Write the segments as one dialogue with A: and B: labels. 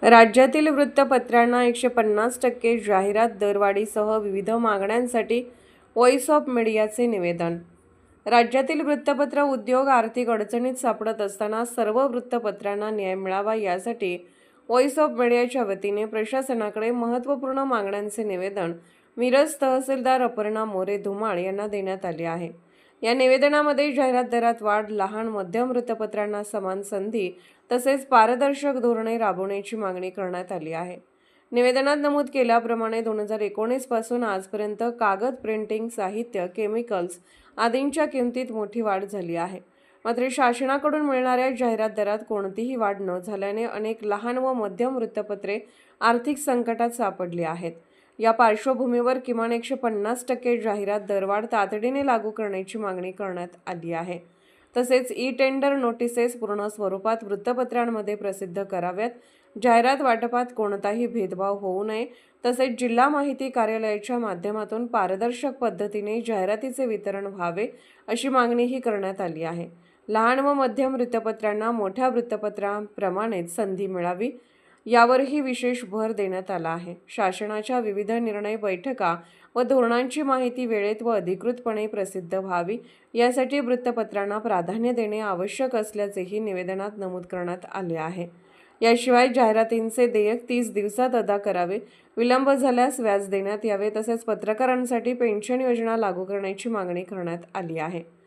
A: राज्यातील वृत्तपत्रांना 150% जाहिरात दरवाढीसह विविध मागण्यांसाठी व्हॉइस ऑफ मीडियाचे निवेदन. राज्यातील वृत्तपत्र उद्योग आर्थिक अडचणीत सापडत असताना सर्व वृत्तपत्रांना न्याय मिळावा यासाठी व्हॉइस ऑफ मीडियाच्या वतीने प्रशासनाकडे महत्त्वपूर्ण मागण्यांचे निवेदन मिरज तहसीलदार अपर्णा मोरे धुमाळ यांना देण्यात आले आहे. या निवेदनामध्ये जाहिरात दरात वाढ, लहान मध्यम वृत्तपत्रांना समान संधी तसेच पारदर्शक धोरणे राबवण्याची मागणी करण्यात आली आहे. निवेदनात नमूद केल्याप्रमाणे 2019 पासून आजपर्यंत कागद, प्रिंटिंग साहित्य, केमिकल्स आदींच्या किमतीत मोठी वाढ झाली आहे. मात्र शासनाकडून मिळणाऱ्या जाहिरात दरात कोणतीही वाढ न झाल्याने अनेक लहान व मध्यम वृत्तपत्रे आर्थिक संकटात सापडली आहेत. या पार्श्वभूमीवर किमान 150% जाहिरात दरवाढ तातडीने लागू करण्याची मागणी करण्यात आली आहे. तसेच ई-टेंडर नोटिसेस पूर्ण स्वरूपात वृत्तपत्रांमध्ये प्रसिद्ध कराव्यात. जाहिरात वाटपात कोणताही भेदभाव होऊ नये. तसेच जिल्हा माहिती कार्यालयाच्या माध्यमातून पारदर्शक पद्धतीने जाहिरातीचे वितरण व्हावे अशी मागणीही करण्यात आली आहे. लहान व मध्यम वृत्तपत्रांना मोठ्या वृत्तपत्रांप्रमाणेच संधी मिळावी यावरही विशेष भर देण्यात आला आहे. शासनाच्या विविध निर्णय, बैठका व धोरणांची माहिती वेळेत व अधिकृतपणे प्रसिद्ध व्हावी यासाठी वृत्तपत्रांना प्राधान्य देणे आवश्यक असल्याचेही निवेदनात नमूद करण्यात आले आहे. याशिवाय जाहिरातींचे देयक 30 दिवसात अदा करावे, विलंब झाल्यास व्याज देण्यात यावे. तसेच पत्रकारांसाठी पेन्शन योजना लागू करण्याची मागणी करण्यात आली आहे.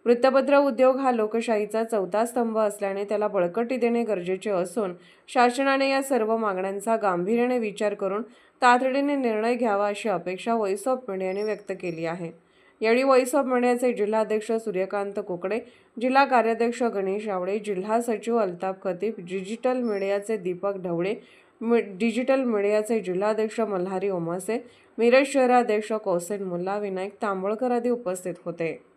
A: वृत्तपत्र उद्योग हा लोकशाहीचा चौथा स्तंभ असल्याने त्याला बळकटी देणे गरजेचे असून शासनाने या सर्व मागण्यांचा गांभीर्याने विचार करून तातडीने निर्णय घ्यावा अशी अपेक्षा व्हॉइस ऑफ मीडियाने व्यक्त केली आहे. यावेळी व्हॉइस ऑफ मीडियाचे जिल्हाध्यक्ष सूर्यकांत कुकडे, जिल्हा कार्याध्यक्ष गणेश आवळे, जिल्हा सचिव अल्ताफ खतीब, डिजिटल मीडियाचे दीपक ढवळे, डिजिटल मीडियाचे जिल्हाध्यक्ष मल्हारी ओमासे, मिरज शहराध्यक्ष कौसेन मुल्ला, विनायक तांबळकर आदी उपस्थित होते.